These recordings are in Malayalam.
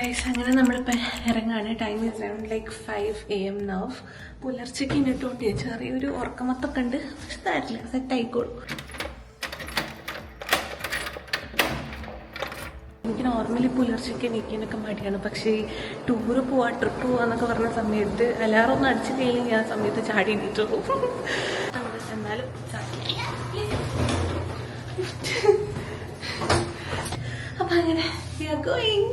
ഗൈസ് അങ്ങനെ നമ്മളിപ്പോൾ ഇറങ്ങാണ്. Time is around like 5 AM now. പുലർച്ചയ്ക്ക് ഇന്നിട്ടുകൊണ്ട് ചെറിയൊരു ഉറക്കമത്തൊക്കെ ഉണ്ട്, പക്ഷെ തരില്ല, സെറ്റ് ആയിക്കോളൂ. എനിക്ക് നോർമലി പുലർച്ചയ്ക്ക് എണീക്കാനൊക്കെ മടിയാണ്, പക്ഷേ ഈ ടൂറ് പോവാ ട്രിപ്പ് പോവാന്നൊക്കെ പറഞ്ഞ സമയത്ത് അലാറം ഒന്ന് അടിച്ചു കഴിഞ്ഞാൽ ഞാൻ ആ സമയത്ത് ചാടി എണീറ്റ് പോകും. എന്നാലും അപ്പം അങ്ങനെ we are going.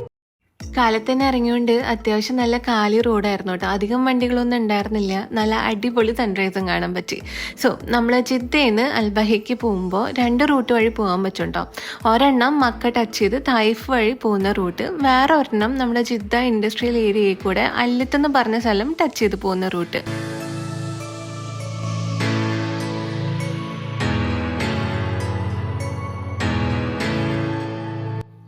കാലത്ത് തന്നെ ഇറങ്ങിയോണ്ട് അത്യാവശ്യം നല്ല കാലി റോഡായിരുന്നു കേട്ടോ. അധികം വണ്ടികളൊന്നും ഉണ്ടായിരുന്നില്ല. നല്ല അടിപൊളി സൺറൈസും കാണാൻ പറ്റി. സോ നമ്മൾ ജിദ്ദയിൽ അൽബഹയ്ക്ക് പോകുമ്പോൾ 2 റൂട്ട് വഴി പോകാൻ പറ്റും. ഒരെണ്ണം മക്ക ടച്ച് ചെയ്ത് തായിഫ് വഴി പോകുന്ന റൂട്ട്, വേറെ ഒരെണ്ണം നമ്മുടെ ജിദ്ദ ഇൻഡസ്ട്രിയൽ ഏരിയയിൽ കൂടെ അല്ലത്തെന്ന് പറഞ്ഞ സ്ഥലം ടച്ച് ചെയ്ത് പോകുന്ന റൂട്ട്.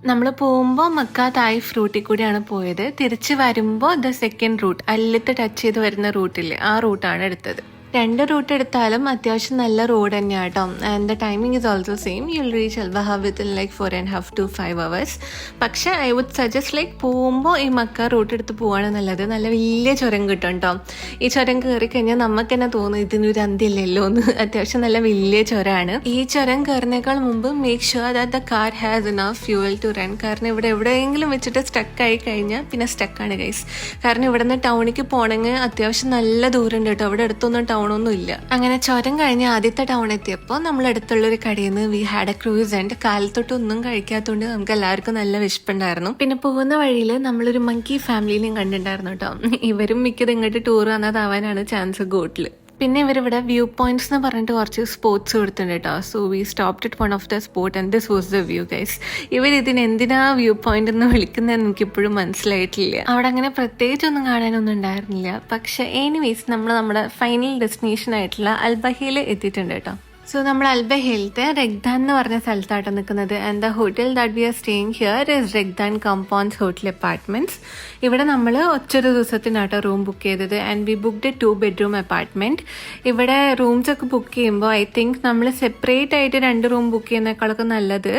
നമ്മൾ പോകുമ്പോൾ മക്ക തായിഫ് റൂട്ടിൽ കൂടിയാണ് പോയത്. തിരിച്ച് വരുമ്പോൾ ദ സെക്കൻഡ് റൂട്ട് അല്ലത്ത് ടച്ച് ചെയ്ത് വരുന്ന റൂട്ടില്ലേ, ആ റൂട്ടാണ് എടുത്തത്. 2 റൂട്ട് എടുത്താലും അത്യാവശ്യം നല്ല റോഡ് തന്നെയാണ് കേട്ടോ. And the timing is also same. You will reach Al Baha within like 4.5 to 5 hours. പക്ഷേ ഐ വുഡ് സജസ്റ്റ് ലൈക്ക് പോകുമ്പോൾ ഈ മക്ക റൂട്ട് എടുത്ത് പോവാണ് നല്ലത്. നല്ല വലിയ ചുരം കിട്ടും കേട്ടോ. ഈ ചുരം കയറി കഴിഞ്ഞാൽ നമുക്ക് തന്നെ തോന്നും ഇതിനൊരു അന്ത്യമില്ലല്ലോ എന്ന്. അത്യാവശ്യം നല്ല വലിയ ചുരമാണ്. ഈ ചുരം കയറുന്നേക്കാൾ മുമ്പ് make sure that the car has enough fuel to run. കാരണം ഇവിടെ എവിടെയെങ്കിലും വെച്ചിട്ട് സ്റ്റക്ക് ആയി കഴിഞ്ഞാൽ പിന്നെ സ്റ്റക്കാണ് ഗൈസ്. കാരണം ഇവിടെ നിന്ന് ടൗണിലേക്ക് പോകണമെങ്കിൽ അത്യാവശ്യം നല്ല ദൂരം ഉണ്ട് കേട്ടോ. അവിടെ അടുത്തൊന്നും ടൗണൊന്നും ഇല്ല. അങ്ങനെ ചുരം കഴിഞ്ഞ് ആദ്യത്തെ ടൗൺ എത്തിയപ്പോൾ നമ്മൾ അടുത്തുള്ളൊരു കടയിൽ നിന്ന് we had a cruise. And കാലത്തൊട്ട് ഒന്നും കഴിക്കാത്തതുകൊണ്ട് നമുക്ക് എല്ലാവർക്കും നല്ല വിശപ്പുണ്ടായിരുന്നു. പിന്നെ പോകുന്ന വഴിയിൽ നമ്മളൊരു മങ്കി ഫാമിലിനെയും കണ്ടിട്ടുണ്ടായിരുന്നു കേട്ടോ. ഇവരും മിക്കത് ഇങ്ങോട്ട് ടൂർ വന്നതാവാനാണ് ചാൻസ് ഗോട്ടിൽ. പിന്നെ ഇവരിവിടെ വ്യൂ പോയിന്റ്സ് എന്ന് പറഞ്ഞിട്ട് കുറച്ച് സ്പോട്ട്സ് കൊടുത്തിട്ടുണ്ട് കേട്ടോ. So V stopped at one of the spot and this was the view guys. ഇതിന് എന്തിനാ വ്യൂ പോയിന്റ് എന്ന് വിളിക്കുന്നതെന്ന് എനിക്കിപ്പോഴും മനസ്സിലായിട്ടില്ല. അവിടെ അങ്ങനെ പ്രത്യേകിച്ചൊന്നും കാണാനൊന്നും ഉണ്ടായിരുന്നില്ല. പക്ഷെ എനിവേസ് നമ്മൾ നമ്മുടെ ഫൈനൽ ഡെസ്റ്റിനേഷൻ ആയിട്ടുള്ള അൽബഹയിൽ എത്തിയിട്ടുണ്ട് കേട്ടോ. സോ നമ്മൾ അൽബഹയിലത്തെ റെഗ്ദാൻ എന്ന് പറഞ്ഞ സ്ഥലത്താട്ടോ നിൽക്കുന്നത്. And the hotel that we are staying here is Regdan compounds hotel apartments. ഇവിടെ നമ്മൾ ഒറ്റൊരു ദിവസത്തിനാട്ടോ റൂം ബുക്ക് ചെയ്തത്. And we booked 2 bedroom apartment. ഇവിടെ റൂംസ് ഒക്കെ ബുക്ക് ചെയ്യുമ്പോൾ ഐ തിങ്ക് നമ്മൾ സെപ്പറേറ്റ് ആയിട്ട് 2 റൂം ബുക്ക് ചെയ്യുന്നേക്കാളൊക്കെ നല്ലത്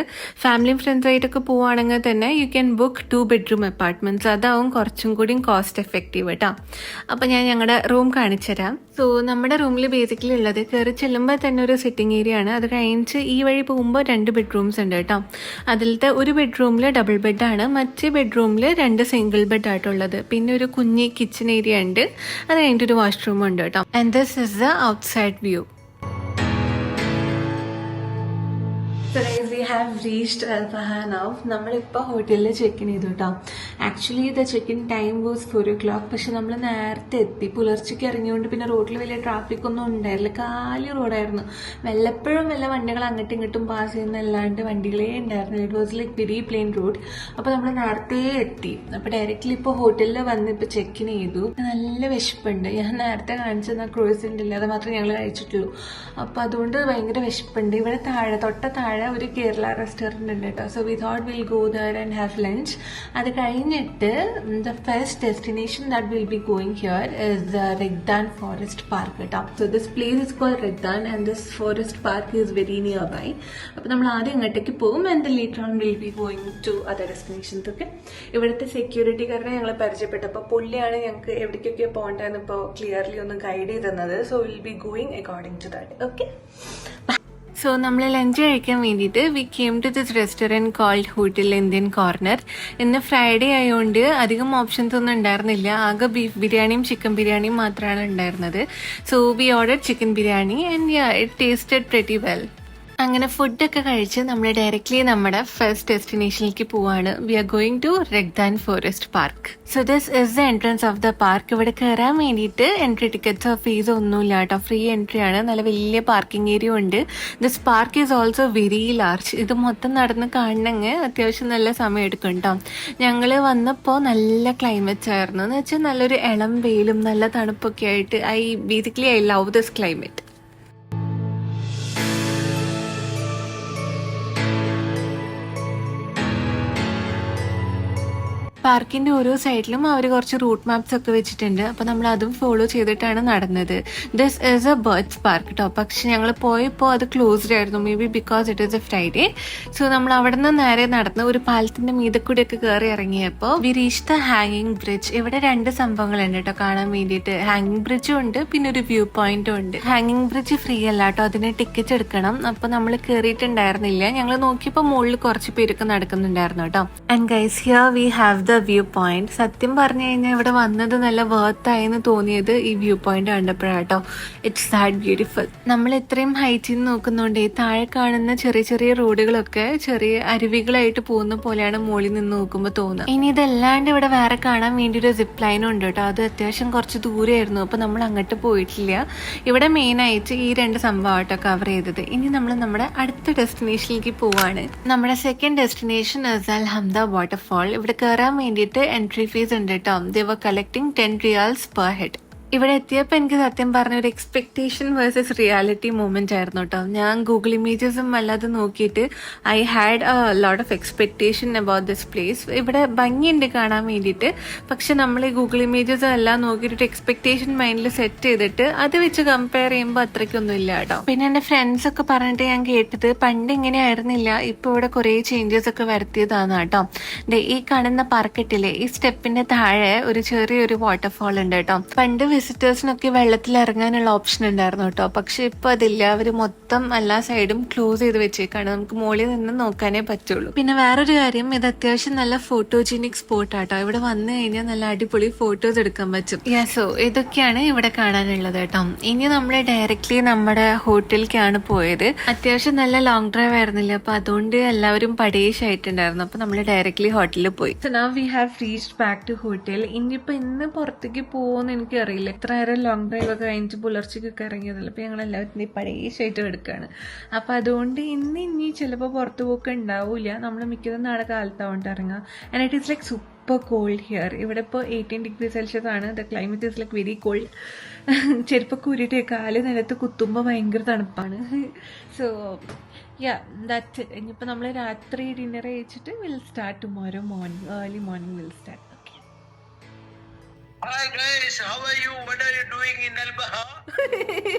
ഫാമിലിയും ഫ്രണ്ട്സായിട്ടൊക്കെ പോവുകയാണെങ്കിൽ തന്നെ you can book 2 bedroom apartments. അതാവും കുറച്ചും കൂടി കോസ്റ്റ് എഫക്റ്റീവ് കേട്ടോ. അപ്പം ഞാൻ ഞങ്ങളുടെ റൂം കാണിച്ചു തരാം. സോ നമ്മുടെ റൂമിൽ ബേസിക്കലി ഉള്ളത് കയറി ചെല്ലുമ്പോൾ തന്നെ ഒരു സിറ്റിംഗ് ഏരിയ ആണ്. അത് കഴിഞ്ഞ് ഈ വഴി പോകുമ്പോൾ 2 bedrooms ഉണ്ട് കേട്ടോ. അതിലത്തെ ഒരു ബെഡ്റൂമിൽ ഡബിൾ ബെഡാണ്, മറ്റേ ബെഡ്റൂമിൽ 2 സിംഗിൾ ബെഡ് ആയിട്ടുള്ളത്. പിന്നെ ഒരു കുഞ്ഞി കിച്ചൺ ഏരിയ ഉണ്ട്, അത് കഴിഞ്ഞിട്ട് ഒരു വാഷ്റൂം ഉണ്ട് കേട്ടോ. And this is the outside view. We have reached Al-Baha now. നമ്മളിപ്പോൾ ഹോട്ടലിൽ ചെക്ക് ഇൻ ചെയ്തു കേട്ടോ. Actually the cheque in time was 4 o'clock. പക്ഷെ നമ്മൾ നേരത്തെ എത്തി. പുലർച്ചയ്ക്ക് ഇറങ്ങിയോണ്ട് പിന്നെ റോഡിൽ വലിയ ട്രാഫിക് ഒന്നും ഉണ്ടായില്ല. കാലി റോഡായിരുന്നു. വല്ലപ്പോഴും വല്ല വണ്ടികൾ അങ്ങോട്ടും ഇങ്ങോട്ടും പാസ് ചെയ്യുന്നല്ലാണ്ട് വണ്ടികളേ ഉണ്ടായിരുന്നില്ല. It was like very plain road. അപ്പോൾ നമ്മൾ നേരത്തെ എത്തി. അപ്പോൾ ഡയറക്റ്റ്ലി ഇപ്പോൾ ഹോട്ടലിൽ വന്ന് ഇപ്പോൾ ചെക്ക് ഇൻ ചെയ്തു. നല്ല വിശപ്പുണ്ട്. ഞാൻ നേരത്തെ കാണിച്ചെന്ന ക്രോസിൻ്റെ ഇല്ല, അത് മാത്രമേ ഞങ്ങൾ കഴിച്ചിട്ടുള്ളൂ. അപ്പോൾ അതുകൊണ്ട് ഭയങ്കര വിശപ്പുണ്ട്. ഇവിടെ തൊട്ട താഴെ ഒരു കേരള റെസ്റ്റോറൻറ്റ് ഉണ്ട് കേട്ടോ. So we thought will go there and have lunch. അത് കഴിഞ്ഞിട്ട് the first destination that will be going here is the Regdan forest park കേട്ടോ. So this place is called Regdan and this forest park is very near by. അപ്പോൾ നമ്മൾ ആദ്യം ഇങ്ങോട്ടേക്ക് പോകും and later on will be going to other destinations ഒക്കെ. ഇവിടുത്തെ സെക്യൂരിറ്റിക്കാരനെ ഞങ്ങൾ പരിചയപ്പെട്ടപ്പോൾ പുള്ളിയാണ് ഞങ്ങൾക്ക് എവിടേക്കൊക്കെ പോകേണ്ടതെന്ന് ഇപ്പോൾ ക്ലിയർലി ഒന്ന് ഗൈഡ് ചെയ്ത് തന്നത്. So will be going according to that. Okay. So നമ്മൾ ലഞ്ച് കഴിക്കാൻ വേണ്ടിയിട്ട് we came to this restaurant called hotel Indian corner. ഇന്ന് ഫ്രൈഡേ ആയതുകൊണ്ട് അധികം ഓപ്ഷൻസ് ഒന്നും ഉണ്ടായിരുന്നില്ല. ആകെ ബീഫ് ബിരിയാണിയും ചിക്കൻ ബിരിയാണിയും മാത്രമാണ് ഉണ്ടായിരുന്നത്. So we order chicken biryani and it tasted pretty well. അങ്ങനെ ഫുഡൊക്കെ കഴിച്ച് നമ്മൾ ഡയറക്റ്റ്ലി നമ്മുടെ ഫസ്റ്റ് ഡെസ്റ്റിനേഷനിലേക്ക് പോവാണ്. We are going to Regdan forest park. So this is the entrance of the park. ഇവിടെ കയറാൻ വേണ്ടിയിട്ട് എൻട്രി ടിക്കറ്റ്സോ ഫീസോ ഒന്നുമില്ല കേട്ടോ. ഫ്രീ എൻട്രി ആണ്. നല്ല വലിയ പാർക്കിംഗ് ഏരിയ ഉണ്ട്. This park is also very large. ഇത് മൊത്തം നടന്ന് കാണണമെങ്കിൽ അത്യാവശ്യം നല്ല സമയം എടുക്കും കേട്ടോ. ഞങ്ങൾ വന്നപ്പോൾ നല്ല ക്ലൈമറ്റ് ആയിരുന്നു. എന്ന് വെച്ചാൽ നല്ലൊരു ഇളം വെയിലും നല്ല തണുപ്പൊക്കെ ആയിട്ട് ഐ ലവ് ദിസ് ക്ലൈമറ്റ്. പാർക്കിന്റെ ഓരോ സൈഡിലും അവർ കുറച്ച് റൂട്ട് മാപ്സ് ഒക്കെ വെച്ചിട്ടുണ്ട്. അപ്പൊ നമ്മൾ അതും ഫോളോ ചെയ്തിട്ടാണ് നടന്നത്. This is A birds park കേട്ടോ. പക്ഷെ ഞങ്ങൾ പോയപ്പോൾ അത് ക്ലോസ്ഡ് ആയിരുന്നു, may be because it is A Friday. So നമ്മൾ അവിടെ നിന്ന് നേരെ നടന്ന് ഒരു പാലത്തിന്റെ മീതെ കൂടി ഒക്കെ കയറി ഇറങ്ങിയപ്പോൾ വി റീച്ച് ദ ഹാങ്ങിങ് ബ്രിഡ്ജ്. ഇവിടെ രണ്ട് സംഭവങ്ങളുണ്ട് കേട്ടോ കാണാൻ വേണ്ടിയിട്ട്. ഹാങ്ങിങ് ബ്രിഡ്ജും ഉണ്ട്, പിന്നെ ഒരു വ്യൂ പോയിന്റും ഉണ്ട്. ഹാങ്ങിങ് ബ്രിഡ്ജ് ഫ്രീ അല്ല കേട്ടോ, അതിന് ടിക്കറ്റ് എടുക്കണം. അപ്പൊ നമ്മൾ കയറിയിട്ടുണ്ടായിരുന്നില്ല. ഞങ്ങൾ നോക്കിയപ്പോൾ മുകളിൽ കുറച്ച് പേരൊക്കെ നടക്കുന്നുണ്ടായിരുന്നു കേട്ടോ. And guys, here we have the view point. സത്യം പറഞ്ഞു കഴിഞ്ഞാൽ ഇവിടെ വന്നത് നല്ല വർത്തായെന്ന് തോന്നിയത് ഈ വ്യൂ പോയിന്റ് കണ്ടപ്പോഴാട്ടോ. It's that beautiful. നമ്മൾ ഇത്രയും ഹൈറ്റിൽ നിന്ന് നോക്കുന്നുണ്ട് താഴെ കാണുന്ന ചെറിയ ചെറിയ റോഡുകളൊക്കെ ചെറിയ അരുവികളായിട്ട് പോകുന്ന പോലെയാണ് മുകളിൽ നിന്ന് നോക്കുമ്പോൾ തോന്നുന്നത്. ഇനി ഇതല്ലാണ്ട് ഇവിടെ വേറെ കാണാൻ വേണ്ടി ഒരു സിപ്പ് ലൈനും ഉണ്ട് കേട്ടോ. അത് അത്യാവശ്യം കുറച്ച് ദൂരമായിരുന്നു, അപ്പൊ നമ്മൾ അങ്ങോട്ട് പോയിട്ടില്ല. ഇവിടെ മെയിൻ ആയിട്ട് ഈ രണ്ട് സംഭവമായിട്ടോ കവർ ചെയ്തത്. ഇനി നമ്മൾ നമ്മുടെ അടുത്ത ഡെസ്റ്റിനേഷനിലേക്ക് പോവാണ്. നമ്മുടെ second destination is Al Hamda waterfall. ഇവിടെ കയറാൻ വേണ്ടിയിട്ട് എൻട്രി ഫീസ് ഉണ്ട് കേട്ടോ. They were collecting 10 riyals per head. ഇവിടെ എത്തിയപ്പോൾ എനിക്ക് സത്യം പറഞ്ഞ ഒരു എക്സ്പെക്ടേഷൻ വേഴ്സസ് റിയാലിറ്റി മൂമെന്റ് ആയിരുന്നു കേട്ടോ. ഞാൻ ഗൂഗിൾ ഇമേജസും അല്ലാതെ നോക്കിയിട്ട് I had a lot of expectation about this place. ഇവിടെ ഭംഗിയുണ്ട് കാണാൻ വേണ്ടിയിട്ട്. പക്ഷെ നമ്മൾ ഈ ഗൂഗിൾ ഇമേജസ് എല്ലാം നോക്കിയിട്ട് എക്സ്പെക്ടേഷൻ മൈൻഡിൽ സെറ്റ് ചെയ്തിട്ട് അത് വെച്ച് കമ്പയർ ചെയ്യുമ്പോൾ അത്രയ്ക്കൊന്നും ഇല്ല കേട്ടോ. പിന്നെ എൻ്റെ ഫ്രണ്ട്സ് ഒക്കെ പറഞ്ഞിട്ട് ഞാൻ കേട്ടത് പണ്ട് ഇങ്ങനെ ആയിരുന്നില്ല, ഇപ്പൊ ഇവിടെ കുറേ ചേഞ്ചസ് ഒക്കെ വരുത്തിയതാണ് കേട്ടോ. ഈ കാണുന്ന പാർക്കിട്ടില്ലേ, ഈ സ്റ്റെപ്പിന്റെ താഴെ ഒരു ചെറിയൊരു വാട്ടർഫാൾ ഉണ്ട് കേട്ടോ. പണ്ട് വിസിറ്റേഴ്സിനൊക്കെ വെള്ളത്തിൽ ഇറങ്ങാനുള്ള ഓപ്ഷൻ ഉണ്ടായിരുന്നു കേട്ടോ. പക്ഷെ ഇപ്പൊ അതില്ല, അവര് മൊത്തം എല്ലാ സൈഡും ക്ലോസ് ചെയ്ത് വെച്ചേക്കാണ്. നമുക്ക് മുകളിൽ നിന്ന് നോക്കാനേ പറ്റുള്ളൂ. പിന്നെ വേറൊരു കാര്യം, ഇത് അത്യാവശ്യം നല്ല ഫോട്ടോജീനിക് സ്പോട്ട് ആട്ടോ. ഇവിടെ വന്നു കഴിഞ്ഞാൽ നല്ല അടിപൊളി ഫോട്ടോസ് എടുക്കാൻ പറ്റും. യെസോ ഇതൊക്കെയാണ് ഇവിടെ കാണാനുള്ളത് കേട്ടോ. ഇനി നമ്മൾ ഡയറക്ട്ലി നമ്മുടെ ഹോട്ടലിലേക്കാണ് പോയത്. അത്യാവശ്യം നല്ല ലോങ് ഡ്രൈവ് ആയിരുന്നില്ല, അപ്പൊ അതുകൊണ്ട് എല്ലാവരും പടേശായിട്ടുണ്ടായിരുന്നു. അപ്പൊ നമ്മൾ ഡയറക്ട്ലി ഹോട്ടലിൽ പോയി. So now we have reached back to hotel. ഇനിയിപ്പോ ഇന്ന് പുറത്തേക്ക് പോകുമെന്ന് എനിക്ക് അറിയില്ല. എത്ര നേരം ലോങ് ഡ്രൈവ് ഒക്കെ കഴിഞ്ഞിട്ട് പുലർച്ചയ്ക്കൊക്കെ ഇറങ്ങിയതല്ല. അപ്പൊ ഞങ്ങൾ എല്ലാവരും പഴയശായിട്ട് എടുക്കുകയാണ്. അപ്പൊ അതുകൊണ്ട് ഇനി ചിലപ്പോൾ പുറത്തു പോക്ക് ഉണ്ടാവില്ല. നമ്മൾ മിക്കതും നാളെ കാലത്താവണ്ട ഇറങ്ങുക. And it is like super cold here. ഇവിടെ ഇപ്പോൾ 18 ഡിഗ്രി സെൽഷ്യസ് ആണ്. The climate is like very cold. ചെരുപ്പൊക്കെ ഊരിയിട്ട് കാല് നിലത്ത് കുത്തുമ്പോൾ ഭയങ്കര തണുപ്പാണ്. സോ ദാറ്റ് ഇനിയിപ്പോൾ നമ്മൾ രാത്രി ഡിന്നർ കഴിച്ചിട്ട് will start tomorrow morning, early morning will start. Hi guys, how are you? What are you doing in Albaha?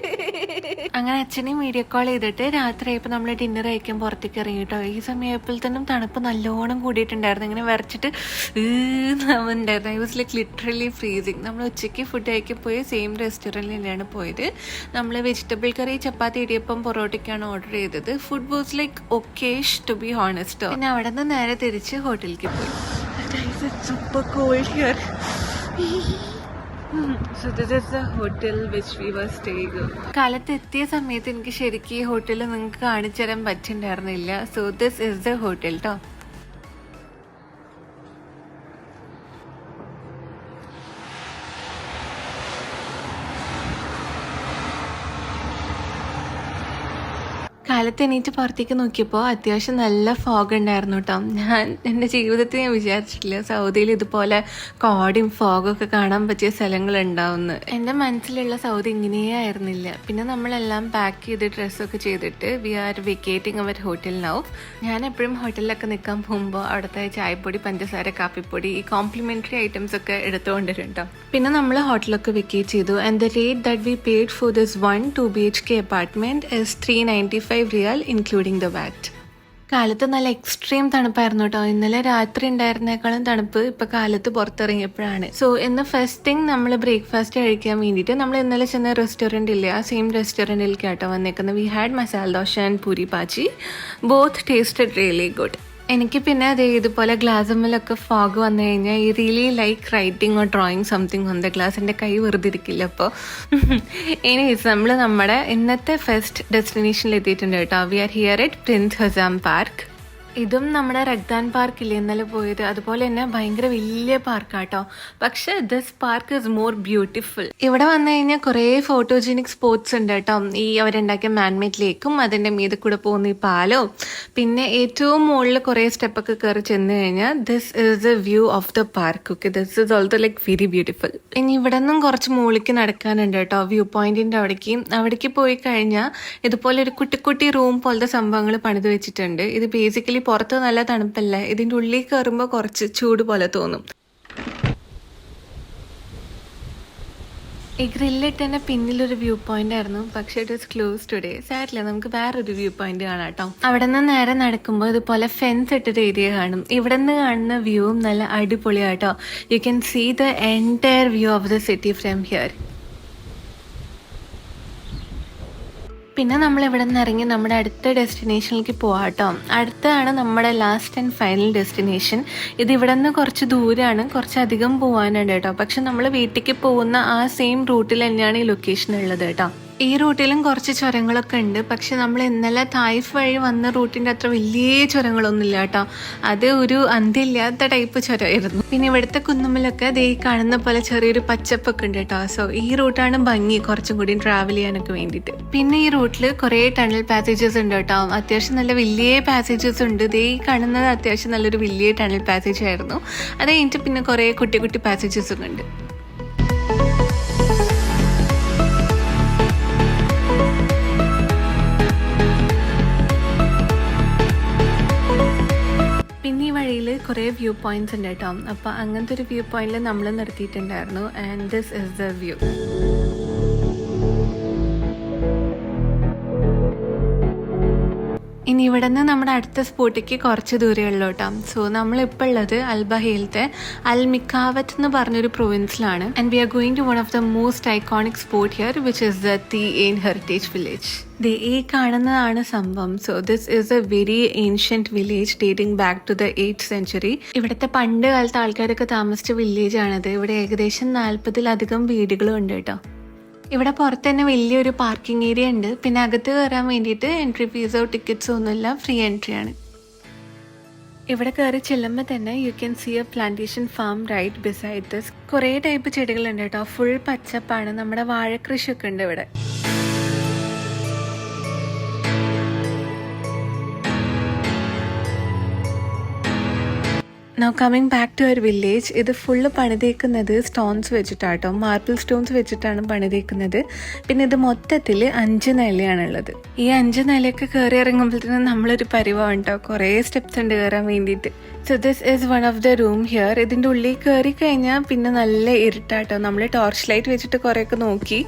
അങ്ങനെ അച്ഛനെയും വീഡിയോ കോൾ ചെയ്തിട്ട് രാത്രിയായപ്പോൾ നമ്മൾ ഡിന്നർ കഴിക്കാൻ പുറത്തേക്ക് ഇറങ്ങി കേട്ടോ. ഈ സമയപ്പോഴത്തേനും തണുപ്പ് നല്ലോണം കൂടിയിട്ടുണ്ടായിരുന്നു. ഇങ്ങനെ വരച്ചിട്ട് ഉണ്ടായിരുന്നു. I was like literally freezing. നമ്മൾ ഉച്ചയ്ക്ക് ഫുഡ് കഴിക്കാൻ പോയി സെയിം റെസ്റ്റോറൻറ്റിൽ തന്നെയാണ് പോയത്. നമ്മൾ വെജിറ്റബിൾ കറി, ചപ്പാത്തി, ഇടിയപ്പം, പൊറോട്ടയ്ക്കാണ് ഓർഡർ ചെയ്തത്. Food was like okayish to be honest. പിന്നെ അവിടെ നിന്ന് നേരെ തിരിച്ച് ഹോട്ടലിലേക്ക് പോയി. Super cold here. So this is the hotel which we were staying. കാലത്ത് എത്തിയ സമയത്ത് എനിക്ക് ശരിക്കും ഈ ഹോട്ടൽ നിങ്ങൾക്ക് കാണിച്ചു തരാൻ പറ്റുന്നുണ്ടായിരുന്നില്ല. So this is the hotel ട്ടോ. കാലത്ത് എണീറ്റ് പുറത്തേക്ക് നോക്കിയപ്പോൾ അത്യാവശ്യം നല്ല ഫോഗ് ഉണ്ടായിരുന്നു കേട്ടോ. ഞാൻ എൻ്റെ ജീവിതത്തിൽ ഞാൻ വിചാരിച്ചിട്ടില്ല സൗദിയിൽ ഇതുപോലെ കോടയും ഫോഗൊക്കെ കാണാൻ പറ്റിയ സ്ഥലങ്ങൾ ഉണ്ടാവുമെന്ന്. എൻ്റെ മനസ്സിലുള്ള സൗദി ഇങ്ങനെയേ ആയിരുന്നില്ല. പിന്നെ നമ്മളെല്ലാം പാക്ക് ചെയ്ത് ഡ്രസ്സൊക്കെ ചെയ്തിട്ട് V R വെക്കേറ്റിംഗ് our hotel now. ഞാൻ എപ്പോഴും ഹോട്ടലിലൊക്കെ നിൽക്കാൻ പോകുമ്പോൾ അവിടുത്തെ ചായപ്പൊടി, പഞ്ചസാര, കാപ്പിപ്പൊടി, ഈ കോംപ്ലിമെൻ്ററി ഐറ്റംസ് ഒക്കെ എടുത്തുകൊണ്ടിരും കേട്ടോ. പിന്നെ നമ്മൾ ഹോട്ടലൊക്കെ വെക്കേറ്റ് ചെയ്തു. And the rate that we paid for this 1 BHK apartment is 395 riyal including the VAT. കാലത്ത് നല്ല എക്സ്ട്രീം തണുപ്പായിരുന്നു കേട്ടോ. ഇന്നലെ രാത്രി ഉണ്ടായിരുന്നേക്കാളും തണുപ്പ് ഇപ്പൊ കാലത്ത് പുറത്തിറങ്ങിയപ്പോഴാണ്. സോ ഇന്ന് ഫസ്റ്റ് തിങ് നമ്മൾ ബ്രേക്ക്ഫാസ്റ്റ് കഴിക്കാൻ വേണ്ടിയിട്ട് നമ്മൾ ഇന്നലെ ചെന്ന റെസ്റ്റോറൻറ്റ് ഇല്ലേ, ആ സെയിം റെസ്റ്റോറൻറ്റിലേക്ക് കേട്ടോ വന്നേക്കുന്നത്. We had masala dosa and puri bhaji. Both tasted really good. എനിക്ക് പിന്നെ അതേ ഇതുപോലെ ഗ്ലാസ്സുമ്മലൊക്കെ ഫോഗ് വന്നു കഴിഞ്ഞാൽ ഈ really like writing or drawing something on the glass. എൻ്റെ കൈ വെറുതെ ഇരിക്കില്ല. അപ്പോൾ എനിവേസ് നമ്മൾ നമ്മുടെ ഇന്നത്തെ ഫസ്റ്റ് ഡെസ്റ്റിനേഷനിൽ എത്തിയിട്ടുണ്ട് കേട്ടോ. We are here at Prince Hussam Park. ഇതും നമ്മുടെ റഗ്ദാൻ പാർക്കില്ലേ ഇന്നലെ പോയത്, അതുപോലെ തന്നെ ഭയങ്കര വലിയ പാർക്കാട്ടോ. പക്ഷെ this park is more beautiful. ഇവിടെ വന്നു കഴിഞ്ഞാൽ കുറേ ഫോട്ടോജനിക് സ്പോട്സ് ഉണ്ട് കേട്ടോ. ഈ അവരുണ്ടാക്കിയ മാൻമേഡ് ലേക്കും അതിൻ്റെ മീതെ കൂടെ പോകുന്ന ഈ പാലവും പിന്നെ ഏറ്റവും മുകളിൽ കുറേ സ്റ്റെപ്പൊക്കെ കയറി ചെന്ന് കഴിഞ്ഞാൽ this is A view of the park. Okay, this is also like very beautiful. ഇനി ഇവിടെ നിന്നും കുറച്ച് മുകളിലേക്ക് നടക്കാനുണ്ട് കേട്ടോ, വ്യൂ പോയിന്റിന്റെ അവിടേക്ക് പോയി കഴിഞ്ഞാൽ ഇതുപോലെ ഒരു കുട്ടി റൂം പോലത്തെ സംഭവങ്ങൾ പണിത് വെച്ചിട്ടുണ്ട്. ഇത് ബേസിക്കലി പുറത്ത് നല്ല തണുപ്പല്ല, ഇതിൻ്റെ ഉള്ളിൽ കയറുമ്പോൾ കുറച്ച് ചൂട് പോലെ തോന്നും. ഈ ഗ്രില്ലിട്ട് തന്നെ പിന്നിലൊരു വ്യൂ പോയിന്റ് ആയിരുന്നു, പക്ഷേ ഇറ്റ് ഇസ് ക്ലോസ് ടുഡേ. സാരില്ല, നമുക്ക് വേറൊരു വ്യൂ പോയിന്റ് കാണാം കേട്ടോ. അവിടെ നിന്ന് നേരെ നടക്കുമ്പോൾ ഇതുപോലെ ഫെൻസ് ഇട്ടൊരു ഏരിയ കാണും. ഇവിടെ നിന്ന് കാണുന്ന വ്യൂവും നല്ല അടിപൊളിയാട്ടോ. You can see the entire view of the city from here. പിന്നെ നമ്മൾ ഇവിടെ നിന്ന് ഇറങ്ങി നമ്മുടെ അടുത്ത ഡെസ്റ്റിനേഷനിലേക്ക് പോകാം കേട്ടോ. അടുത്താണ് നമ്മുടെ ലാസ്റ്റ് ആൻഡ് ഫൈനൽ ഡെസ്റ്റിനേഷൻ. ഇത് ഇവിടെ നിന്ന് കുറച്ച് ദൂരമാണ്, കുറച്ചധികം പോകാനുണ്ട് കേട്ടോ. പക്ഷെ നമ്മൾ വീട്ടിലേക്ക് പോകുന്ന ആ സെയിം റൂട്ടിൽ തന്നെയാണ് ഈ ലൊക്കേഷൻ ഉള്ളത് കേട്ടോ. ഈ റൂട്ടിലും കുറച്ച് ചുരങ്ങളൊക്കെ ഉണ്ട്, പക്ഷെ നമ്മൾ ഇന്നലെ തായ്ഫ് വഴി വന്ന റൂട്ടിൻ്റെ അത്ര വലിയ ചുരങ്ങളൊന്നും ഇല്ല കേട്ടോ. അത് ഒരു അന്ത്യമില്ലാത്ത ടൈപ്പ് ചുരമായിരുന്നു. പിന്നെ ഇവിടുത്തെ കുന്നുമ്മലൊക്കെ ദേ കാണുന്ന പോലെ ചെറിയൊരു പച്ചപ്പൊക്കെ ഉണ്ട് കേട്ടോ. സോ ഈ റൂട്ടാണ് ഭംഗി കുറച്ചും കൂടി ട്രാവൽ ചെയ്യാനൊക്കെ വേണ്ടിയിട്ട്. പിന്നെ ഈ റൂട്ടിൽ കുറേ ടണൽ പാസേജസ് ഉണ്ട് കേട്ടോ. അത്യാവശ്യം നല്ല വലിയ പാസേജസ് ഉണ്ട്. ദേ കാണുന്നത് അത്യാവശ്യം നല്ലൊരു വലിയ ടണൽ പാസേജ് ആയിരുന്നു. അത് കഴിഞ്ഞിട്ട് പിന്നെ കുറേ കുട്ടി കുട്ടി പാസേജസ് ഒക്കെ ഉണ്ട്. പിന്നെ ഈ വഴിയിൽ കുറേ വ്യൂ പോയിന്റ്സ് ഉണ്ട് കേട്ടോ. അപ്പോൾ അങ്ങനത്തെ ഒരു വ്യൂ പോയിന്റിൽ നമ്മൾ നിർത്തിയിട്ടുണ്ടായിരുന്നു. And this is the view. ഇനി ഇവിടെ നിന്ന് നമ്മുടെ അടുത്ത സ്പോട്ടിലേക്ക് കുറച്ച് ദൂരമുള്ളൂ കേട്ടോ. സോ നമ്മളിപ്പോൾ ഉള്ളത് അൽബഹയിലത്തെ അൽ മിക്കാവത്ത് എന്ന് പറഞ്ഞൊരു പ്രൊവിൻസിലാണ്. And we are going to one of the most iconic spot here, which is the Dhi Ain heritage village. ഈ കാണുന്നതാണ് സംഭവം. So this is a very ancient village dating back to the 8th century. ഇവിടുത്തെ പണ്ട് കാലത്ത് ആൾക്കാരൊക്കെ താമസിച്ച വില്ലേജ് ആണിത്. ഇവിടെ ഏകദേശം 40-ലധികം വീടുകളും ഉണ്ട് കേട്ടോ. ഇവിടെ പുറത്ത് തന്നെ വലിയൊരു പാർക്കിംഗ് ഏരിയ ഉണ്ട്. പിന്നെ അകത്ത് കയറാൻ വേണ്ടിയിട്ട് എൻട്രി ഫീസോ ടിക്കറ്റ്സോ ഒന്നുമില്ല, ഫ്രീ എൻട്രി ആണ്. ഇവിടെ കയറി ചെല്ലുമ്പോൾ തന്നെ you can see a plantation farm right beside this. കുറേ ടൈപ്പ് ചെടികളുണ്ട് കേട്ടോ. ഫുൾ പച്ചപ്പാണ്. നമ്മുടെ വാഴക്കൃഷിയൊക്കെ ഉണ്ട് ഇവിടെ. Now coming back to our village. ഇത് ഫുള്ള് പണിതേക്കുന്നത് സ്റ്റോൺസ് വെച്ചിട്ടാട്ടോ. മാർബിൾ സ്റ്റോൺസ് വെച്ചിട്ടാണ് പണിതേക്കുന്നത്. പിന്നെ ഇത് മൊത്തത്തിൽ 5 നിലയാണുള്ളത്. ഈ 5 നിലയൊക്കെ കയറി ഇറങ്ങുമ്പോഴത്തേനും നമ്മളൊരു പരിവാണ് കേട്ടോ. കുറേ സ്റ്റെപ്സ് ഉണ്ട് കയറാൻ വേണ്ടിയിട്ട്. So this is one of the room here. ഇതിൻ്റെ ഉള്ളിൽ കയറി കഴിഞ്ഞാൽ പിന്നെ നല്ല ഇരുട്ടാട്ടോ. നമ്മൾ ടോർച്ച് ലൈറ്റ് വെച്ചിട്ട് കുറേയൊക്കെ നോക്കി.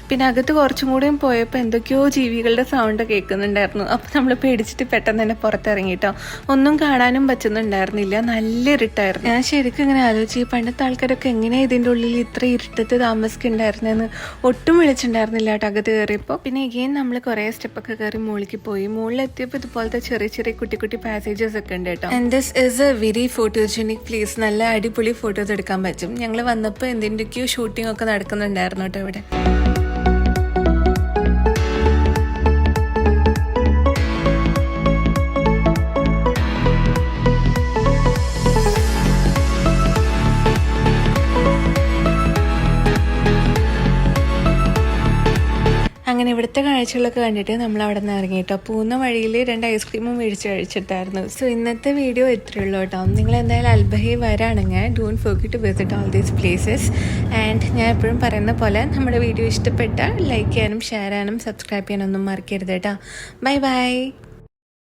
പിന്നെ അകത്ത് കുറച്ചും കൂടെയും പോയപ്പോൾ എന്തൊക്കെയോ ജീവികളുടെ സൗണ്ട് കേൾക്കുന്നുണ്ടായിരുന്നു. അപ്പോൾ നമ്മൾ പേടിച്ചിട്ട് പെട്ടെന്ന് തന്നെ പുറത്തിറങ്ങിട്ടോ. ഒന്നും കാണാനും പറ്റുന്നുണ്ടായിരുന്നില്ല, നല്ല ഇരുട്ടായിരുന്നു. ഞാൻ ശരിക്കും ഇങ്ങനെ ആലോചിച്ച് പണ്ടത്തെ ആൾക്കാരൊക്കെ എങ്ങനെയാണ് ഇതിൻ്റെ ഉള്ളിൽ ഇത്ര ഇരുട്ടത്ത് താമസിക്കുന്നുണ്ടായിരുന്നെന്ന് ഒട്ടും വിളിച്ചിട്ടുണ്ടായിരുന്നില്ല കേട്ടോ അകത്ത് കയറിയപ്പോൾ. പിന്നെ ഇഗെയിൻ നമ്മൾ കുറേ സ്റ്റെപ്പൊക്കെ കയറി മുകളിലേക്ക് പോയി. മുകളിലെത്തിയപ്പോൾ ഇതുപോലത്തെ ചെറിയ ചെറിയ കുട്ടി കുട്ടി പാസേജസ് ഒക്കെ ഉണ്ട് കേട്ടോ. And this is A very photogenic place. നല്ല അടിപൊളി ഫോട്ടോസ് എടുക്കാൻ പറ്റും. ഞങ്ങൾ വന്നപ്പോൾ എന്തിൻ്റെയൊക്കെയോ ഷൂട്ടിംഗ് ഒക്കെ നടക്കുന്നുണ്ടായിരുന്നു കേട്ടോ ഇവിടെ. അങ്ങനെ ഇവിടുത്തെ കാഴ്ചകളൊക്കെ കണ്ടിട്ട് നമ്മൾ അവിടെ നിന്ന് ഇറങ്ങിയിട്ടോ. പോകുന്ന വഴിയിൽ 2 ഐസ്ക്രീമും മേടിച്ച് കഴിച്ചിട്ടായിരുന്നു. സോ ഇന്നത്തെ വീഡിയോ ഇത്രയേ ഉള്ളൂ കേട്ടോ. നിങ്ങൾ എന്തായാലും അൽബഹി വരാണെങ്കിൽ don't forget to visit all these places. And ഞാൻ എപ്പോഴും പറയുന്ന പോലെ നമ്മുടെ വീഡിയോ ഇഷ്ടപ്പെട്ടാൽ ലൈക്ക് ചെയ്യാനും ഷെയർ ചെയ്യാനും സബ്സ്ക്രൈബ് ചെയ്യാനൊന്നും മറക്കരുത് കേട്ടോ. Bye bye.